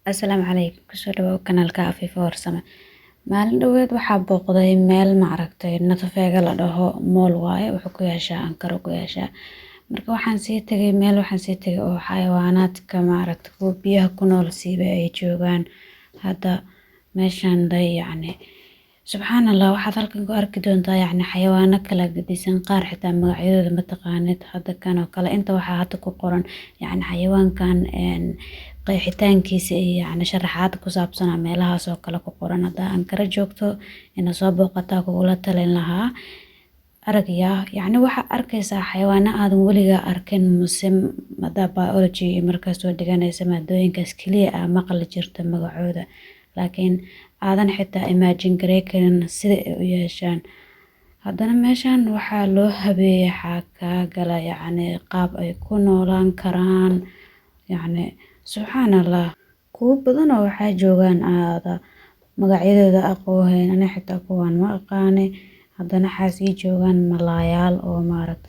Asalaamu calaykum kusoo dhawow kanaalka Afifa Warsame. Maalin dhaweed waxaa booqday meel natafeega la dhaho mool waaye wuxuu ku yeeshaa Ankara ku yeeshaa. Marka waxaan sii tagay meel oo xayawaanaadka kuwa biyaha ku nool siiba ay joogaan. Hadda meeshaan subxaanallah waxaad halkan ku arki doontaa xayawaano kala gedisan qaar xitaa magacyadooda ma taqaanid. Hadda kan oo kale inta waxaa hadda ku qoran xayawaankan qeexitaankiisa iyo sharaxaad ku saabsan meelahaas oo kale ku qoran. Hadda Ankara joogto ina soo booqataa kugula talin lahaa aragaya waxaa arkaysaa xayawaano aadan weligaa arkin mase hadda biology markaa soo dhiganaysa maadooyinkaas kaliya maqli jirta magacooda laakiin aadan xitaa imagine gareyn karin sida ay u yeeshaan. Haddana meeshaan waxaa loo habeeyay xaakagala qaab ay ku noolaan karaan subxaanallah. Kuwo badan oo waxaa joogaan magacyadooda aqoon ani xitaa kuwaan ma aqaani. Haddana waxaa sii joogaan malaayaal oo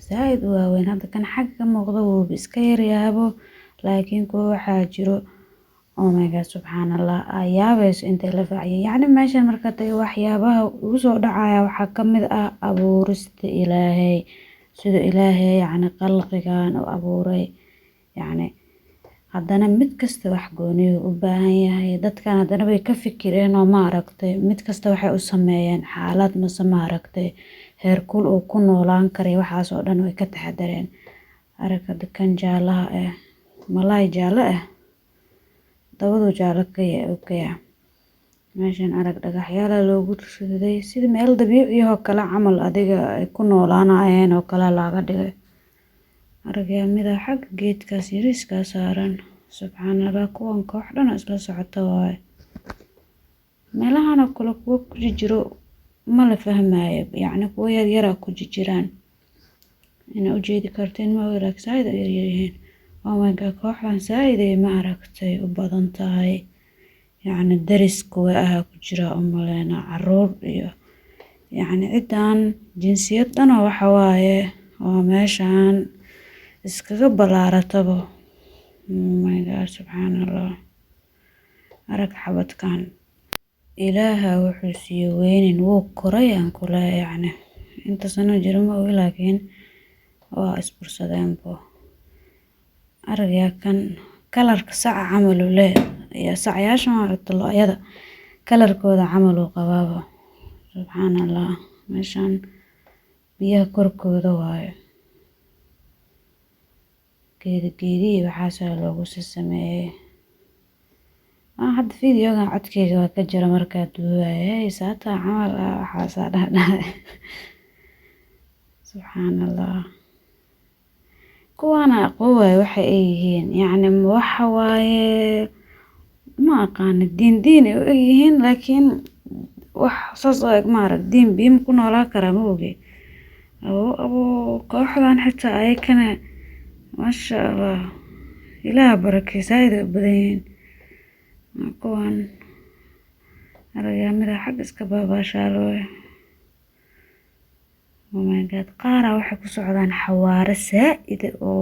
zaaid u waaweyn. Hadda kan xagga ka muuqda wuu iska yaryaabo laakiin kuwo waxaa jiro oh my god subxaanallah yaabayso intay la faaciyay. Meeshaan markaa tagay waxyaabaha ugu soo dhacaya waxaa ka mid ah abuurista Ilaahay sida Ilaahay khalqigan u abuuray. Haddana mid kasta wax gooni u baahan yahay. Dadkan haddana way ka fikireen oo mid kasta waxay u sameeyeen xaalad mase heerkul uu ku noolaan karay waxaas oo dhan way ka taxadareen. Aragga kan jaalaha malaay jaala dabadu jaala ka yahay. Meeshaan arag dhagaxyaal loogu riday sida meel dabiici ah oo kale camal adiga ay ku noolaanayeen oo kale laga dhigay. Aragga mida xag geedkaas yariiska saaran subxaanallah kuwan koox dhan isla socota waaye. Meelahan oo kale kuwa ku jiro ma la fahmaayo kuwa yar yar ku jiraan ina u jeedi karteen ma wanaag zaaid u yaryihiin. Oh my god kooxdan zaaid ay u badan tahay daris kuwa ku jira umaleena caruur iyo cidan jinsiyad dhan waxa waaye oo meeshaan iskaga balaaratabo. Oh my god subxaanallah. Arag xabadkan Ilaaha wuxuu siiyay weynin wuu koray aan kula inta sano jiro ma ogi laakiin waa isbursadeen bo. Aragga kan kalarka saca camal u leh iyo sacayaasha looyada kalarkooda camal u qabaabo subxaanallah. Meeshaan biyaha korkooda waaye geedi waxaas loogu sameeyay. Hadda fiidiyogan codkeyga waa ka jira markaa duubayay saata camal waxaas dhahdhahay subxaanallah. Kuwana aqoon waxay yihiin waxa waaye ma aqaan diin ay u yihiin laakiin wax saas diin biyo ku noolaan kara ma ogi. Kooxdan xitaa ayakana masha Allah Ilaah barakeeyo zaaid u badan yihiin. Kuwan aragga mida xag iska baabashaalo. Oh my god qaar waxay ku socdaan xawaare zaaid oo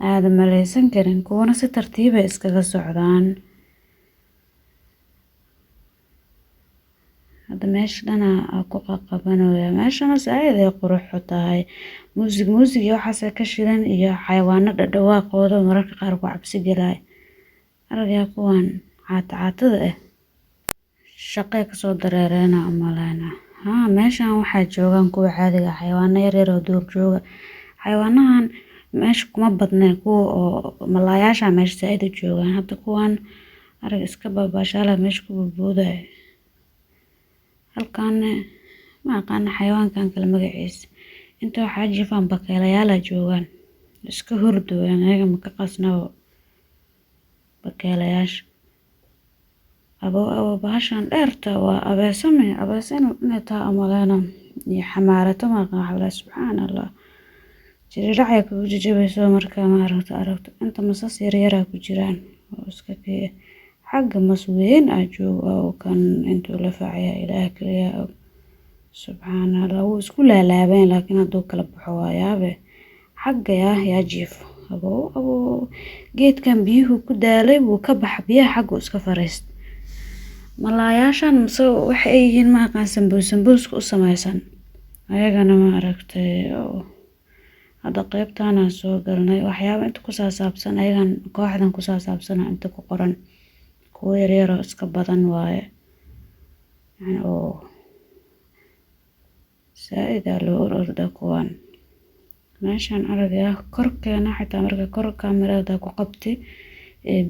aad maleysan karin kuwana si tartiib ah iskaga socdaan. Hadda meesha dhana ku qaqabanaya meeshana zaaid ay qurux u tahay. Muusig iyo waxaas ka shidan iyo xayawaano dhawaaqooda mararka qaar ku cabsi galay. Aragga kuwan caatada shaqay ka soo dareereena umaleena. Meeshaan waxaa joogaan kuwa caadiga xayawaano yar yar oo duur jooga. Xayawaanahan meesha kuma badneen kuwa oo malaayaasha meesha zaaid u joogaan. Hadda kuwan arag iska baabashaala meesha ku boodaya. Halkaan ma aqaan xayawaankan kala magaciisa. Inta waxaa jifaan bakaylayaal joogaan iska hurdooyan ayaga ma ka qasnabo bakaylayaasha. Bahashaan dheerta waa abeesame inay tahay umaleena iyo xamaarato ma aqaan subxaanallah. Jiridacay ku jajabayso markaa aragto inta masas yar yar ku jiraan oo iska xagga mas weyn jooga oo kan intuu la faaciyay Ilaah kaliya subxaanallah wuu isku laalaabeen laakiin haduu kala baxo waa yaabe xagga yaa jiifo abo geedkan biyuhu ku daalay wuu ka bax biyaha xaggu iska fariist malaayaashan mise waxa ay yihiin ma aqaan sambuuska u samaysan ayagana ma aragtay hadda qaybtaan aan soo galnay waxyaabo inta ku saabsan ayagan kooxdan ku saabsan inta ku qoran kuwa yaryar oo iska badan waaye yani oo saaid loo ororda kuwan meeshaan aragaya korkeena xitaa marka kor kaamirada ku qabti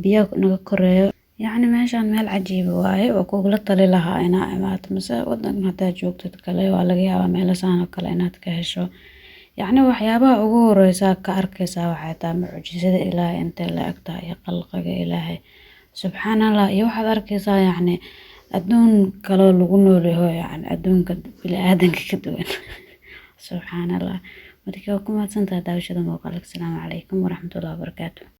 biyo naga koreeyo يعني meeshaan meel cajiib waaye oo kugula tali lahaa inaa imaato mise wadan hadaa joogtid kale waa laga yaabaa meelasaan oo kale inaad ka hesho يعني waxyaabaha ugu horeysa ka arkaysaa waxay tahay mucjisada Ilaahay intee la eg tahay iyo khalqiga Ilaahay subxaanallah iyo waxaad arkaysaa يعني adduun kale lagu nool yahay يعني adduunka bini'aadanka ka duwan subxaanallah marka ku mahadsantahay daawashada muuqaalka. Assalaamu calaykum waraxmatullaahi wabarakaatuh.